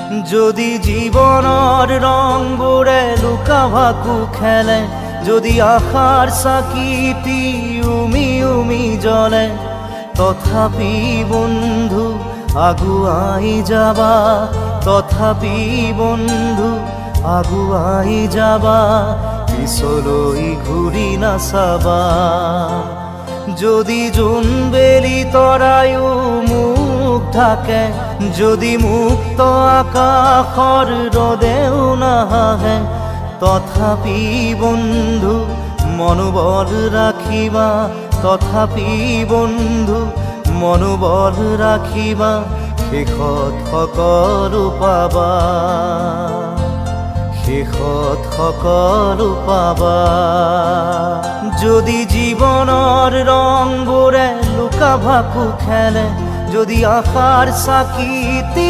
যদি জীবনৰ ৰংবোৰে লুকা ভাকু খেলে, যদি আশাৰ চাকিটি উমি উমি জ্বলে, তথাপি বন্ধু আগুৱাই যাবা, তথাপি বন্ধু আগুৱাই যাবা, পিছলৈ ঘূৰি নাচাবা। যদি জোনবেলি তৰায়ো মুখ ঢাকে, যদি মুক্ত আকাশৰ ৰদেও নাহে, তথাপি বন্ধু মনোবল ৰাখিবা, তথাপি বন্ধু মনোবল ৰাখিবা, শেষত সকলো পাবা, শেষত সকলো পাবা। যদি জীৱনৰ ৰংবোৰে লুকা ভাকু খেলে, যদি আশাৰ চাকিটি